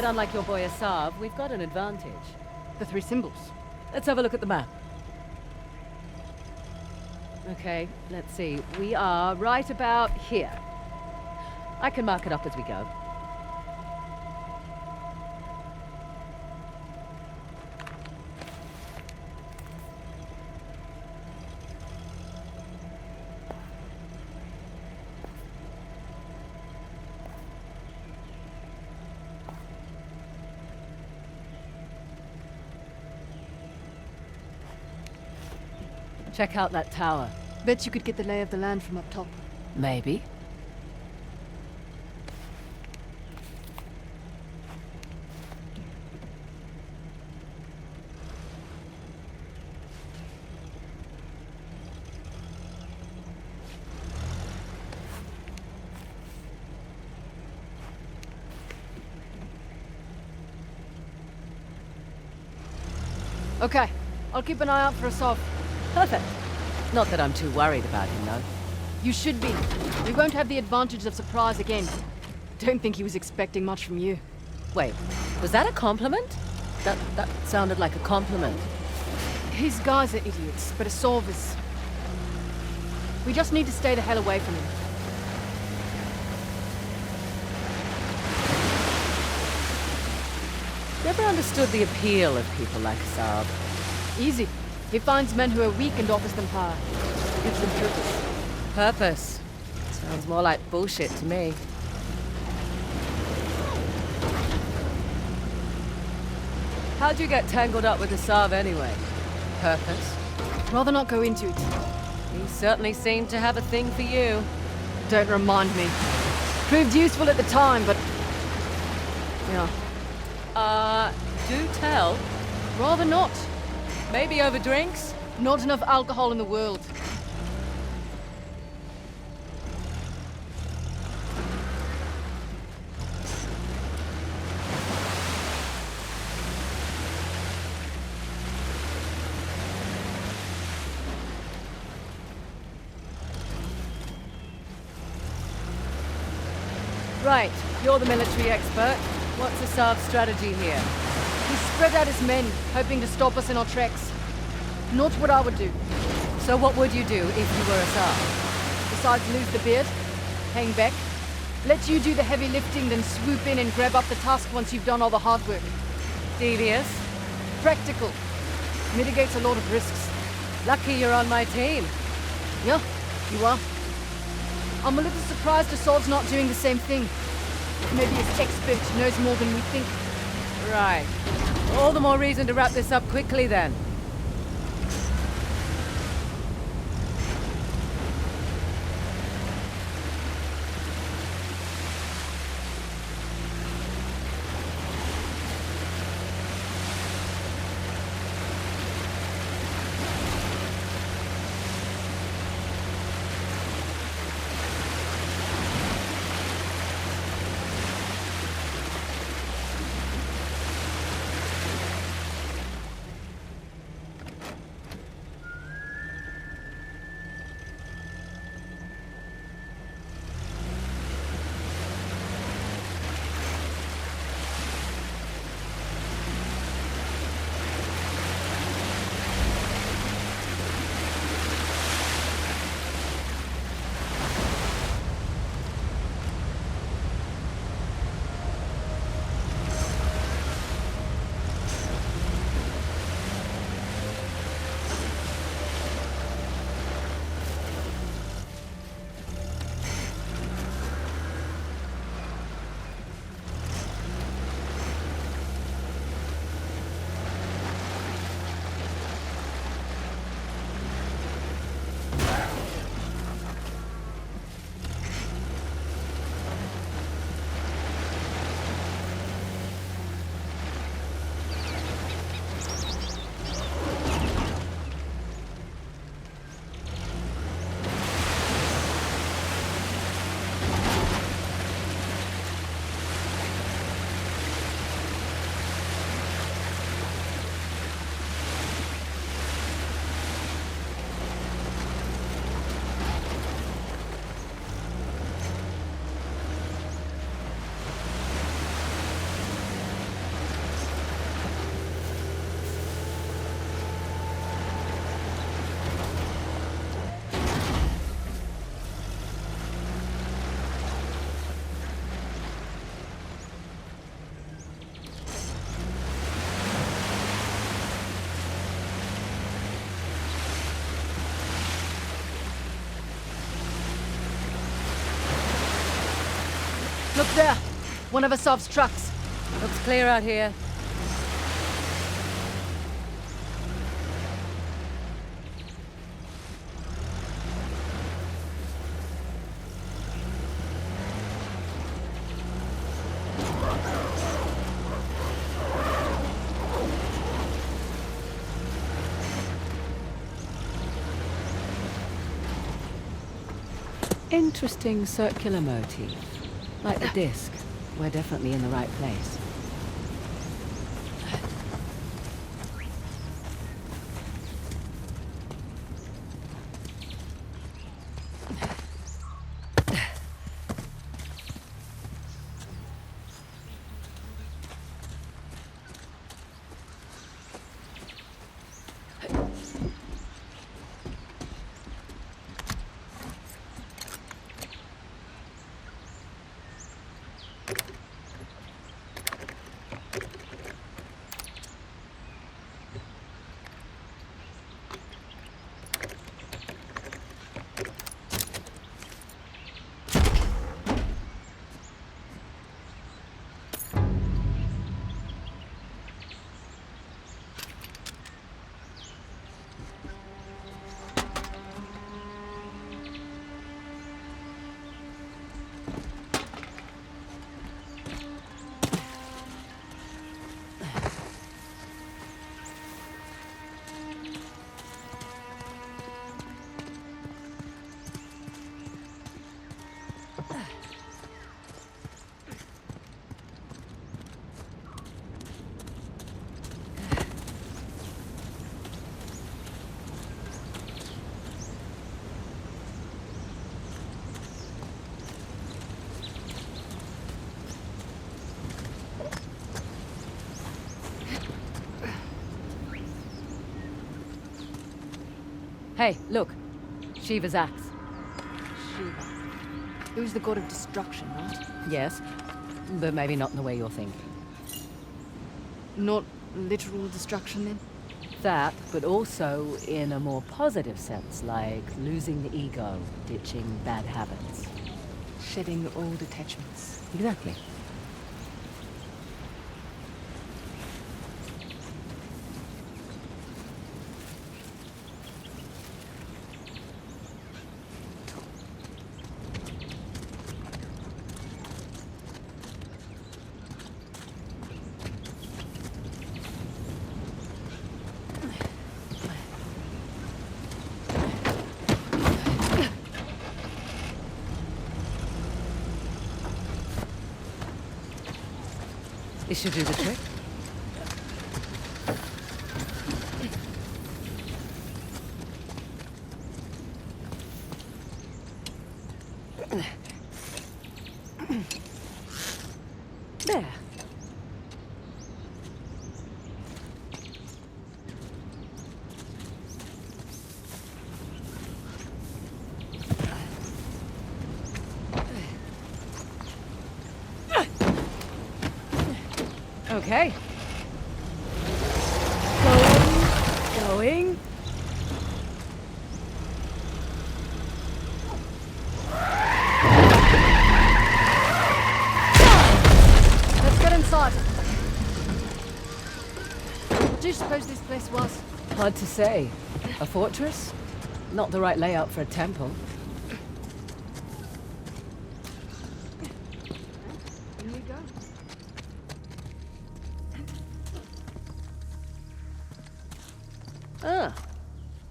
But unlike your boy Asav, we've got an advantage. The three symbols. Let's have a look at the map. Okay, let's see. We are right about here. I can mark it up as we go. Check out that tower. Bet you could get the lay of the land from up top. Maybe. Okay, I'll keep an eye out for Asav. Perfect. Not that I'm too worried about him, though. You should be. We won't have the advantage of surprise again. Don't think he was expecting much from you. Wait, was that a compliment? That sounded like a compliment. His guys are idiots, but Asav is... We just need to stay the hell away from him. Never understood the appeal of people like Asav. Easy. He finds men who are weak and offers them power. Gives them purpose. Purpose? Sounds more like bullshit to me. How'd you get tangled up with Asav anyway? Purpose? Rather not go into it. He certainly seemed to have a thing for you. Don't remind me. Proved useful at the time, but... Yeah. Do tell. Rather not. Maybe over drinks? Not enough alcohol in the world. Right, you're the military expert. What's Asav's strategy here? He spread out his men, hoping to stop us in our tracks. Not what I would do. So what would you do if you were Asav? Besides lose the beard, hang back, let you do the heavy lifting, then swoop in and grab up the tusk once you've done all the hard work. Devious? Practical. Mitigates a lot of risks. Lucky you're on my team. Yeah, you are. I'm a little surprised Asav's not doing the same thing. Maybe his expert knows more than we think. Right. All the more reason to wrap this up quickly then. Look there! One of Asav's trucks. Looks clear out here. Interesting circular motif. Like the disc. We're definitely in the right place. Hey, look. Shiva's axe. Shiva. Who's the god of destruction, right? Yes, but maybe not in the way you're thinking. Not literal destruction, then? That, but also in a more positive sense, like losing the ego, ditching bad habits. Shedding old attachments. Exactly. This should do the trick. There. Okay. Going. Let's get inside. What do you suppose this place was? Hard to say. A fortress? Not the right layout for a temple. Here you go. Ah.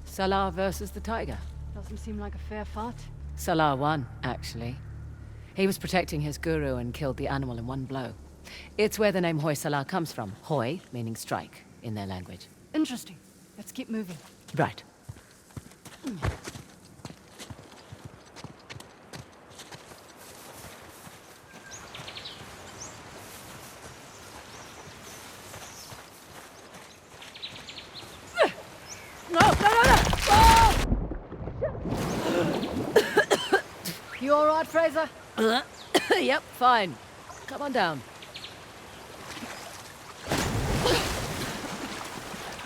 Salah versus the tiger. Doesn't seem like a fair fight. Salah won, actually. He was protecting his guru and killed the animal in one blow. It's where the name Hoi Salah comes from. Hoi, meaning strike, in their language. Interesting. Let's keep moving. Right. No, no, no, no! Oh! You all right, Fraser? Yep, fine. Come on down.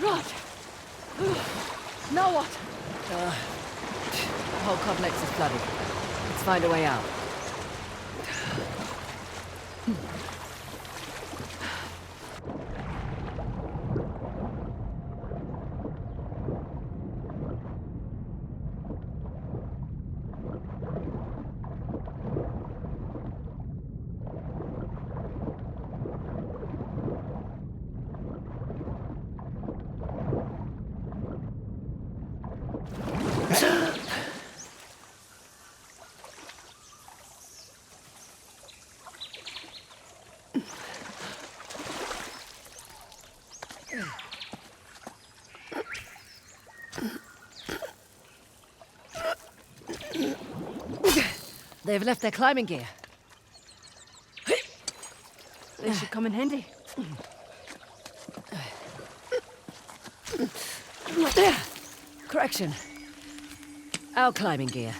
Right. Now what? The whole complex is flooded. Let's find a way out. They've left their climbing gear. They should come in handy. Correction. Our climbing gear.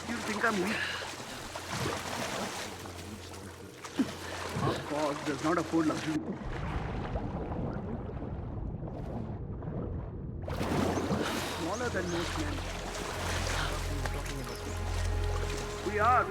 You think I'm weak? Our cause does not afford luxury. Smaller than most men. We are.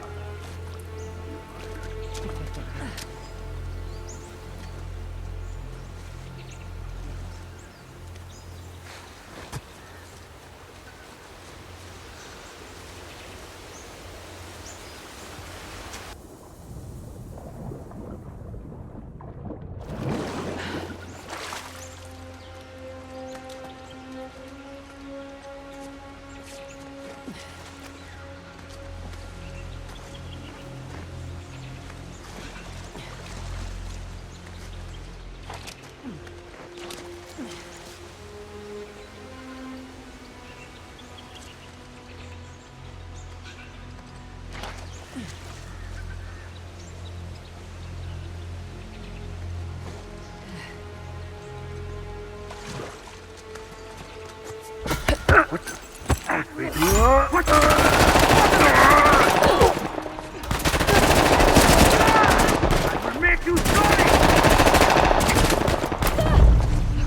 I will make you sorry!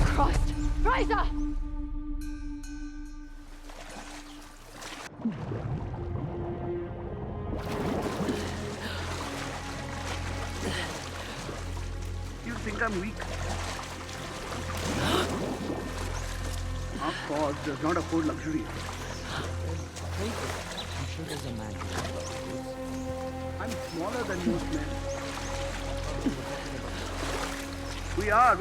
Christ! Fraser! You think I'm weak? Our cause does not afford luxury. I'm sure there's a man. I'm smaller than most men. We are.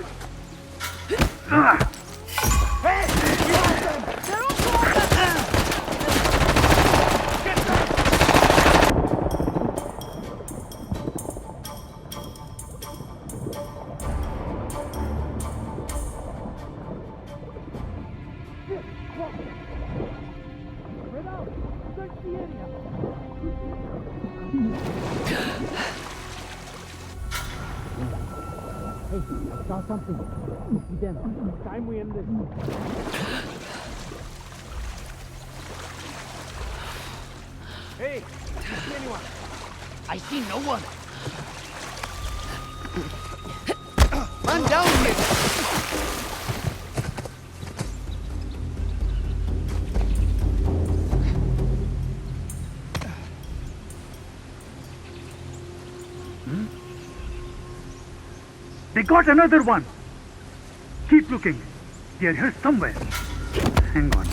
I saw something. See them. Time we end this. Hey, do you see anyone? I see no one. Man down here! They got another one. Keep looking. They're here somewhere. Hang on.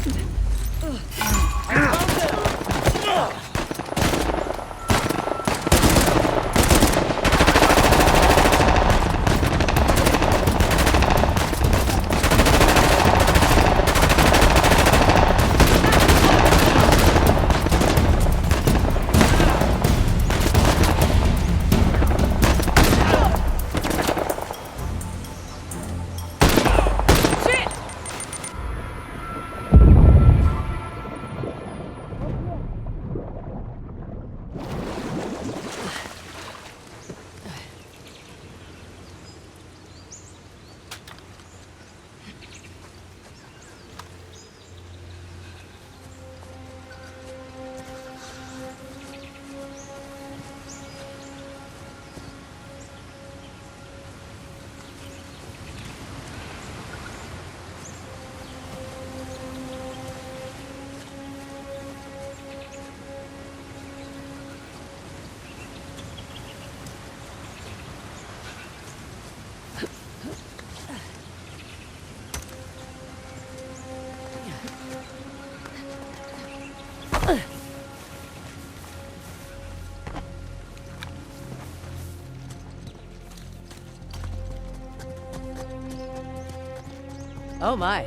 Oh my.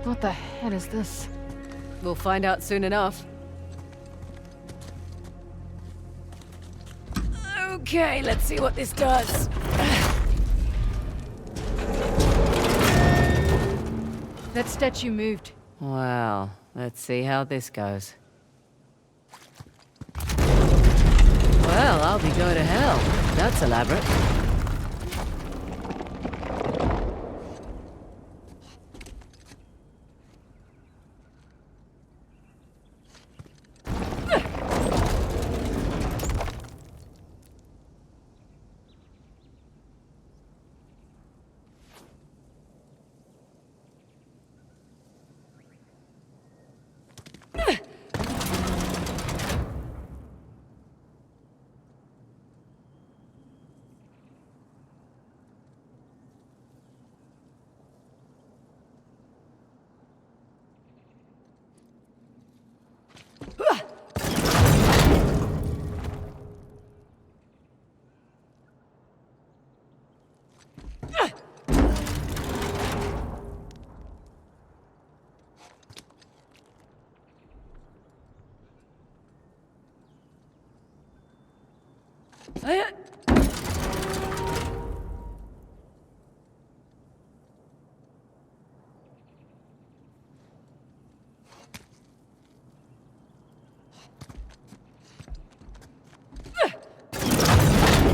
What the hell is this? We'll find out soon enough. Okay, let's see what this does. That statue moved. Well, let's see how this goes. Well, I'll be going to hell. That's elaborate.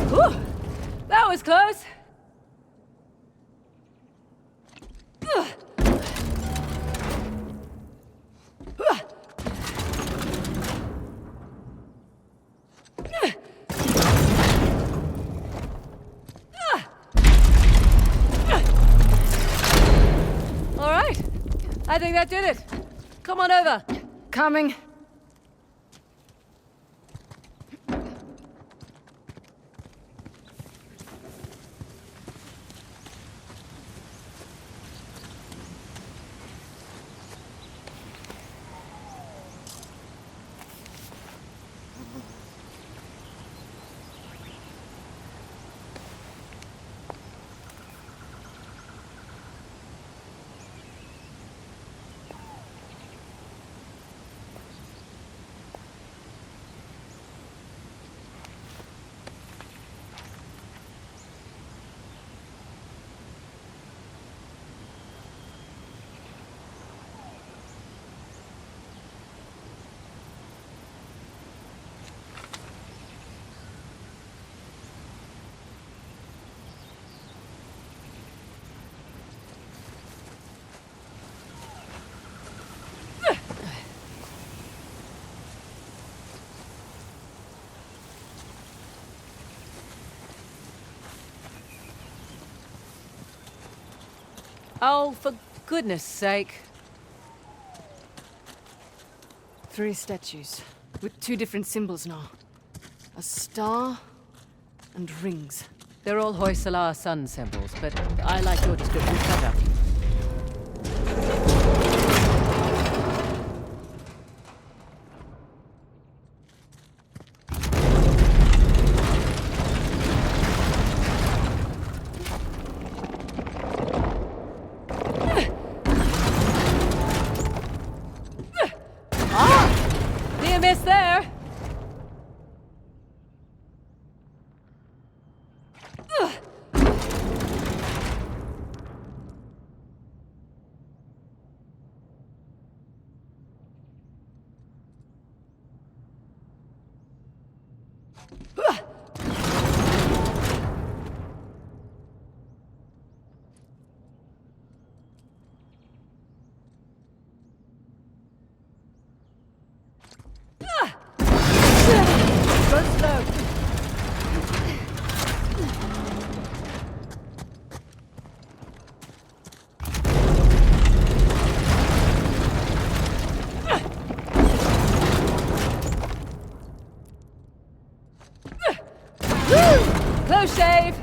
Whew, that was close. All right, I think that did it. Come on over. Coming. Oh, for goodness sake. 3 statues with 2 different symbols now. A star and rings. They're all Hoysala sun symbols, but I like your description better. Near miss there. Go slow. Close shave.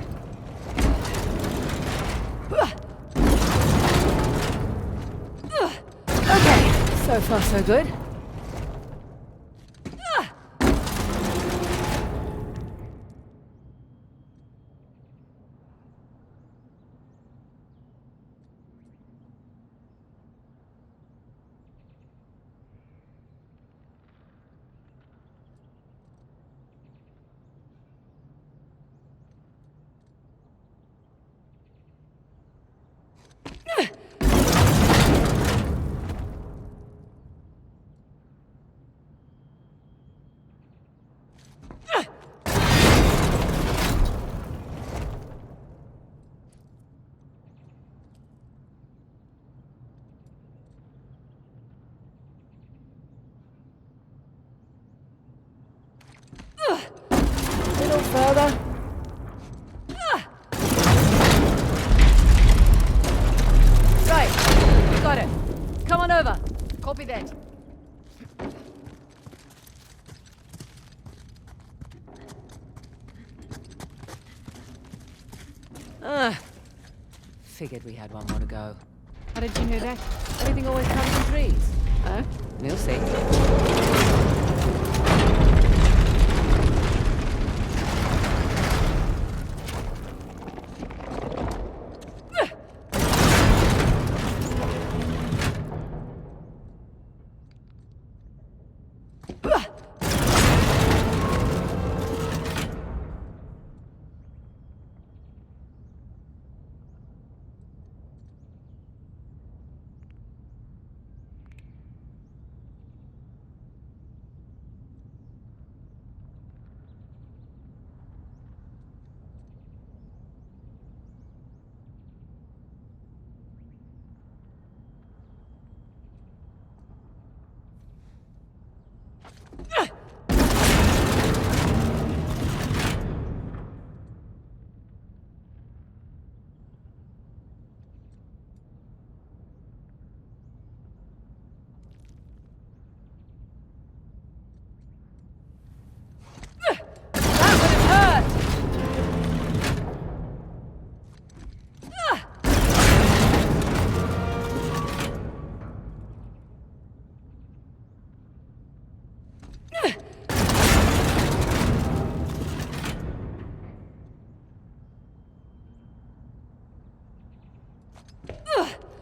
Okay, so far so good. little further. Right, we got it. Come on over. Copy that. Figured we had one more to go. How did you know that? Everything always comes in threes. Oh, we'll see.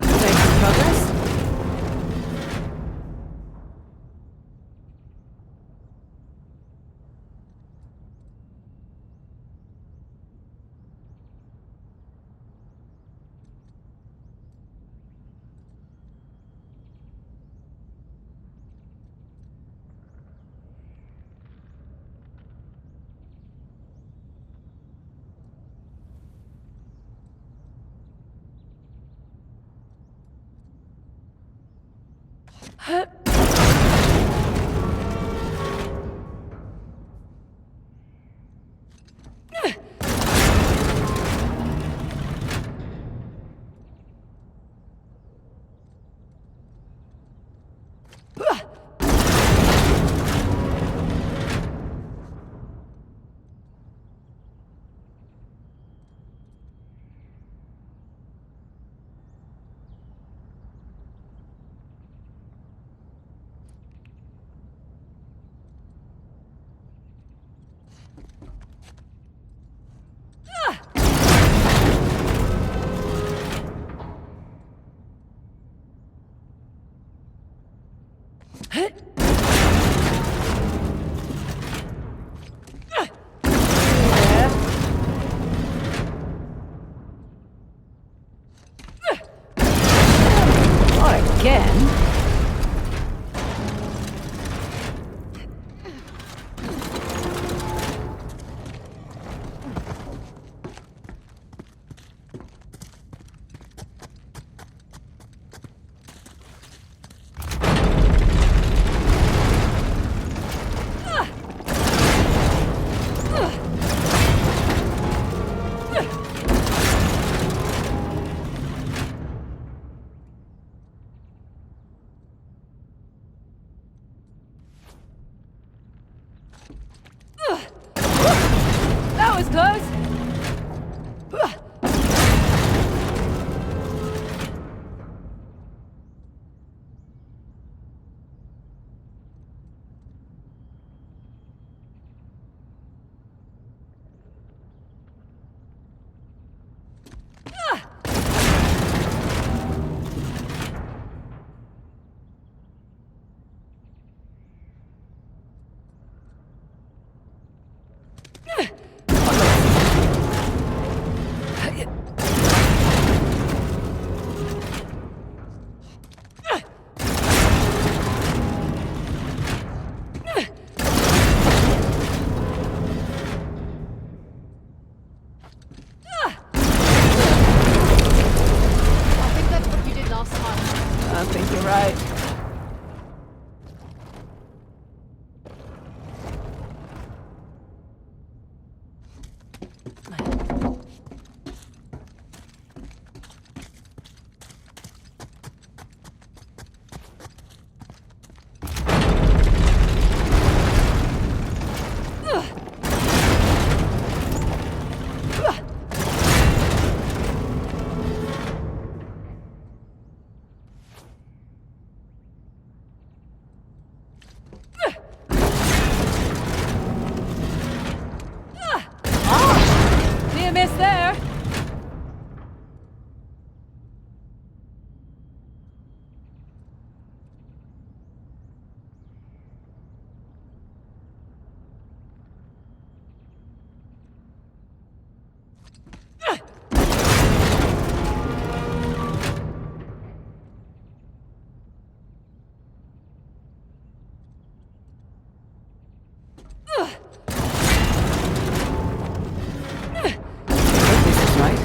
Making progress? Not again. That was close. Hope this is right.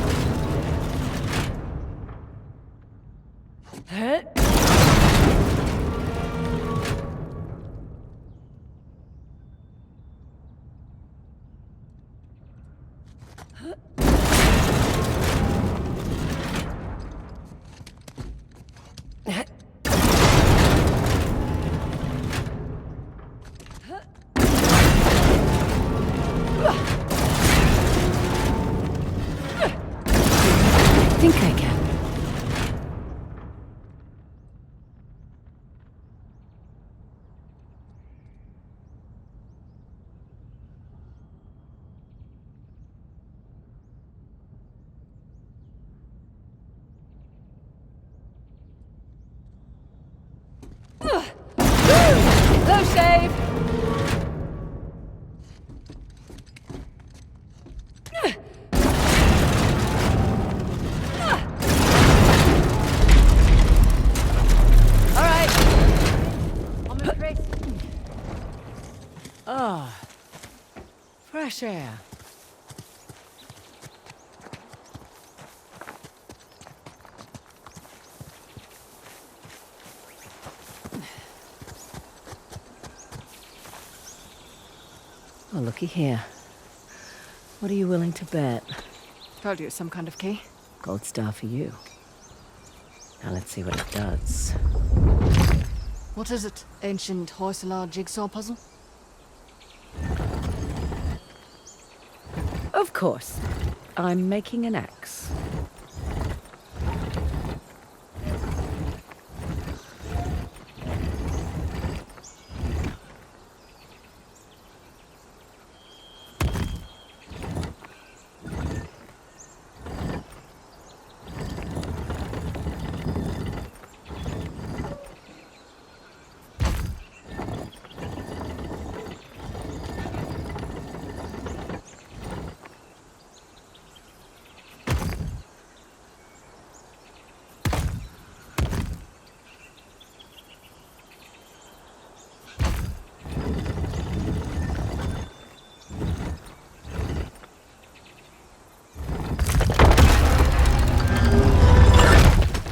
I think I can. Low shave! Alright. I'm impressed. Ah, fresh air. Oh, looky here. What are you willing to bet? Told you it's some kind of key. Gold star for you. Now let's see what it does. What is it? Ancient Hoysala jigsaw puzzle? Of course. I'm making an axe.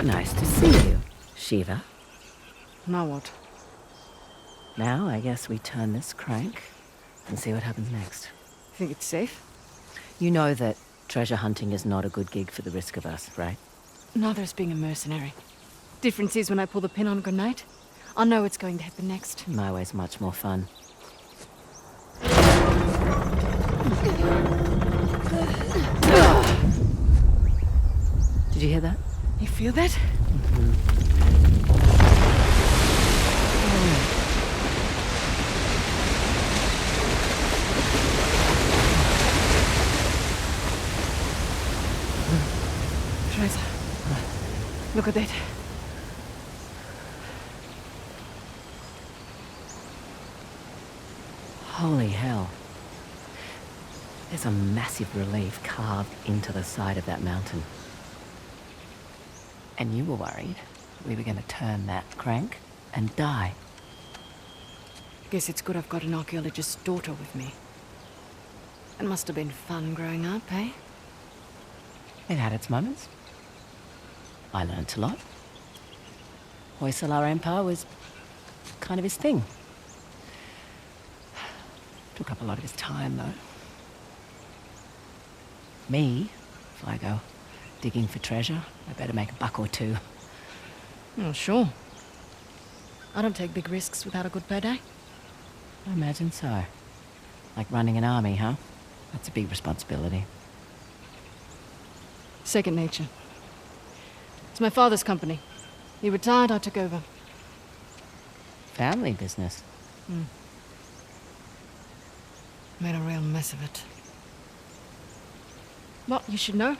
Nice to see you, Shiva. Now what? Now I guess we turn this crank and see what happens next. Think it's safe? You know that treasure hunting is not a good gig for the risk of us, right? Neither is being a mercenary. Difference is when I pull the pin on a grenade, I know what's going to happen next. My way's much more fun. Did you hear that? You feel that? Teresa, look at that. Holy hell. There's a massive relief carved into the side of that mountain. And you were worried we were going to turn that crank and die. Guess it's good I've got an archaeologist's daughter with me. It must have been fun growing up, eh? It had its moments. I learnt a lot. Hoysala Empire was kind of his thing. Took up a lot of his time, though. Me, if I go digging for treasure, I better make a buck or two. Oh, sure. I don't take big risks without a good payday. I imagine so. Like running an army, huh? That's a big responsibility. Second nature. It's my father's company. He retired, I took over. Family business. Made a real mess of it. What, you should know?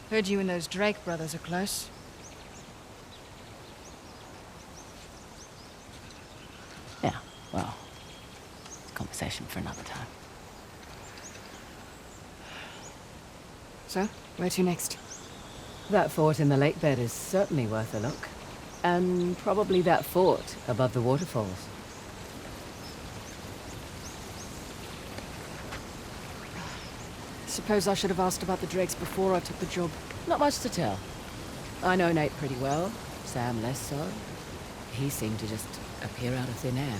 Heard you and those Drake brothers are close. Yeah, well, it's a conversation for another time. So, where to next? That fort in the lake bed is certainly worth a look. And probably that fort above the waterfalls. Suppose I should have asked about the Drakes before I took the job. Not much to tell. I know Nate pretty well, Sam less so. He seemed to just appear out of thin air.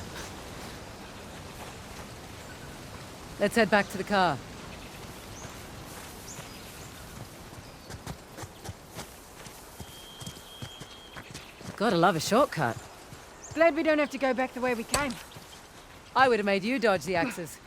Let's head back to the car. Gotta love a shortcut. Glad we don't have to go back the way we came. I would have made you dodge the axes.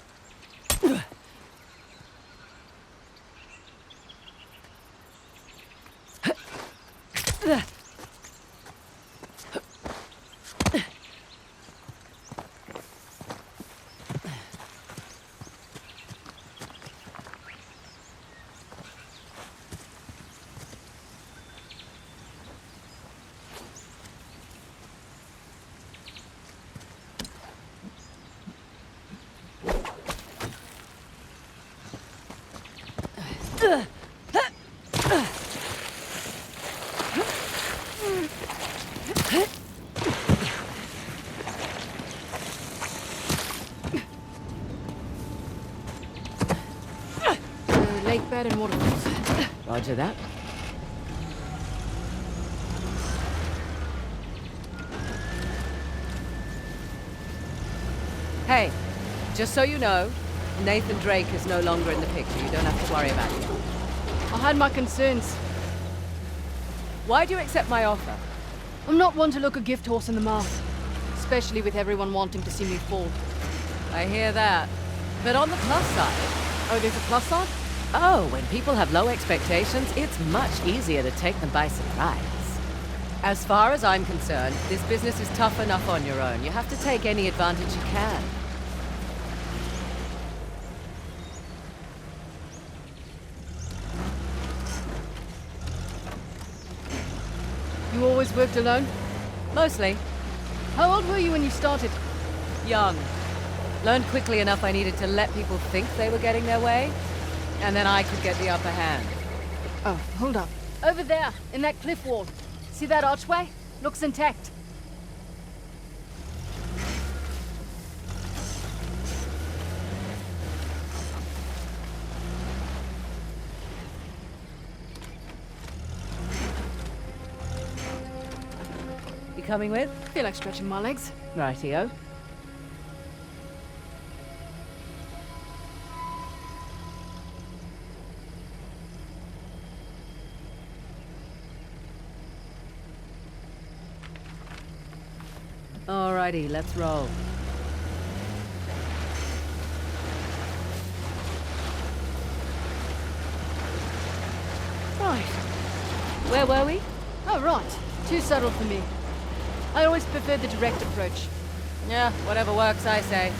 Lake bed and waterfalls. Roger that. Hey, just so you know, Nathan Drake is no longer in the picture. You don't have to worry about him. I had my concerns. Why do you accept my offer? I'm not one to look a gift horse in the mouth. Especially with everyone wanting to see me fall. I hear that. But on the plus side... Oh, there's a plus side? Oh, when people have low expectations, it's much easier to take them by surprise. As far as I'm concerned, this business is tough enough on your own. You have to take any advantage you can. You always worked alone? Mostly. How old were you when you started? Young. Learned quickly enough I needed to let people think they were getting their way, and then I could get the upper hand. Oh, hold up. Over there, in that cliff wall. See that archway? Looks intact. You coming with? Feel like stretching my legs. Rightio. Alrighty, let's roll. Right. Where were we? Oh, right. Too subtle for me. I always preferred the direct approach. Yeah, whatever works, I say.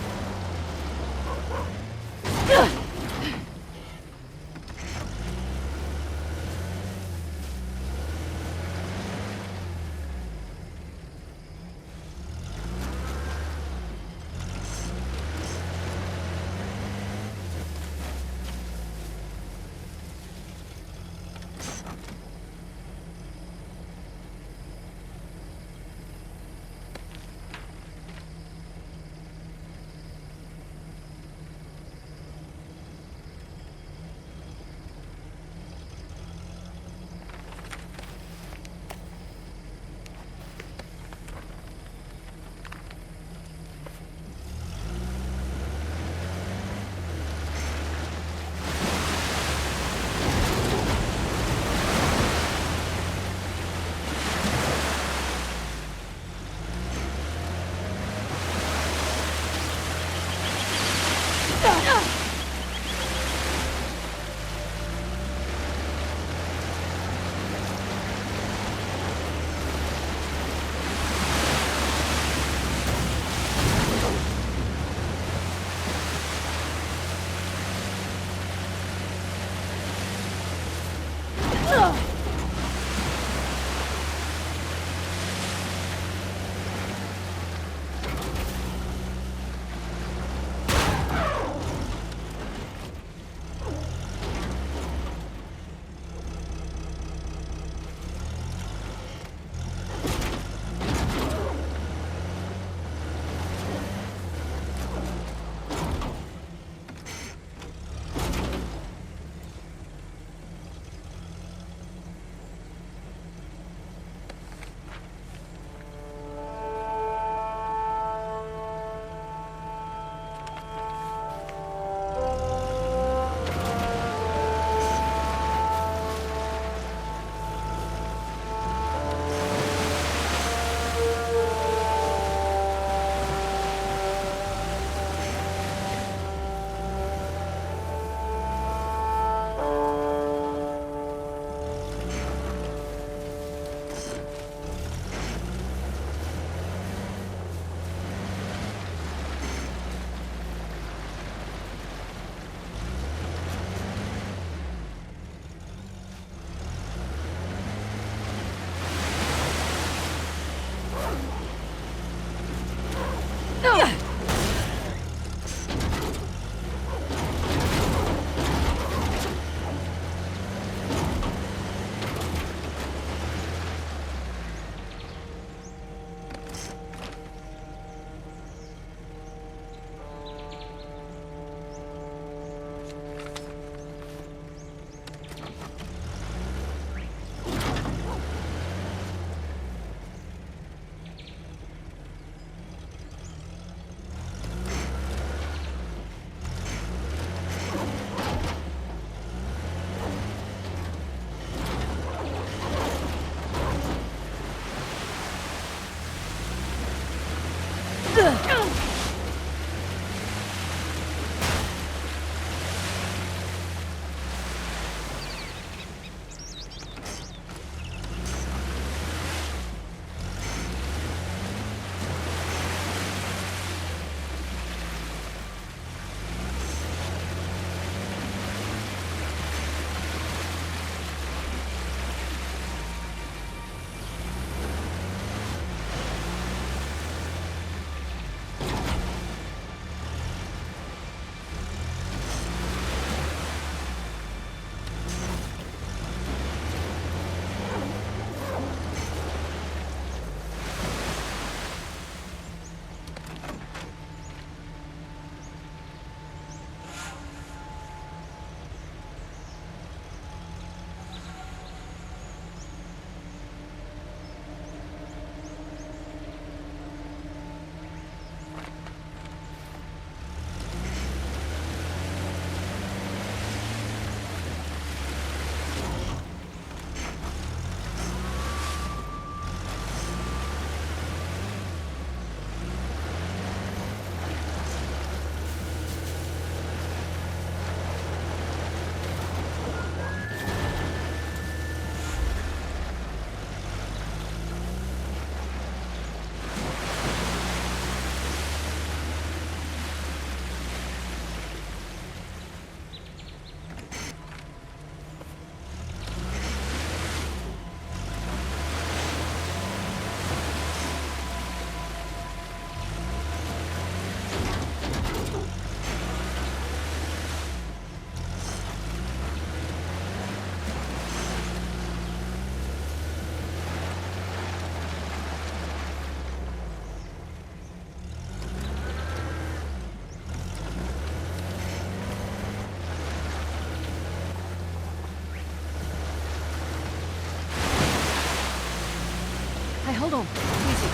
hold on. Easy.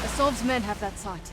Asov's men have that site.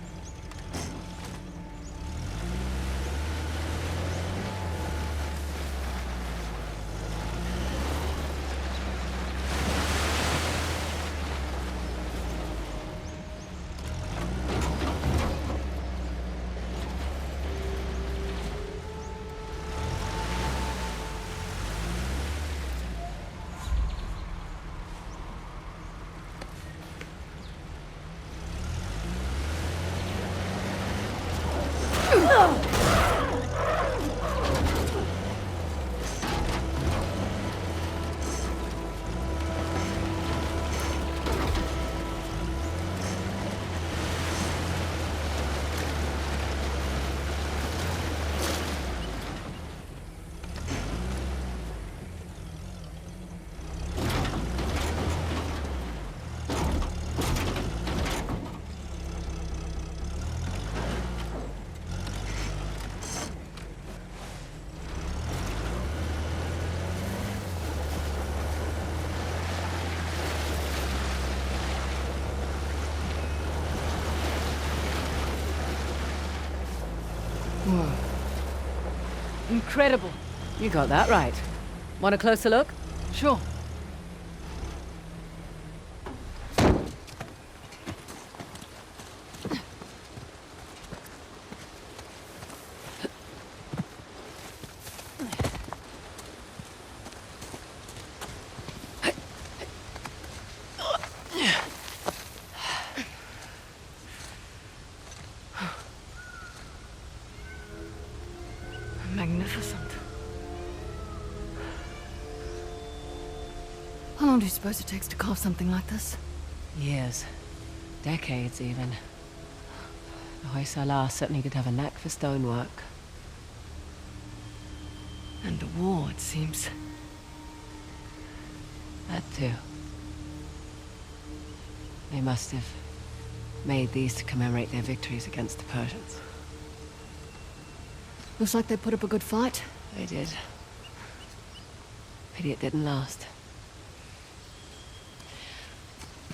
Whoa. Incredible. You got that right. Want a closer look? Sure. Magnificent. How long do you suppose it takes to carve something like this? Years. Decades, even. Hoysala certainly did have a knack for stonework. And the war, it seems. That too. They must have made these to commemorate their victories against the Persians. Looks like they put up a good fight. They did. Pity it didn't last.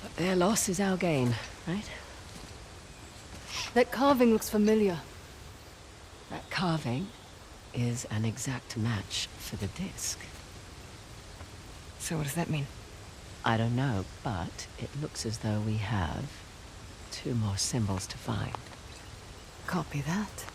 But their loss is our gain, right? That carving looks familiar. That carving is an exact match for the disc. So what does that mean? I don't know, but it looks as though we have 2 more symbols to find. Copy that.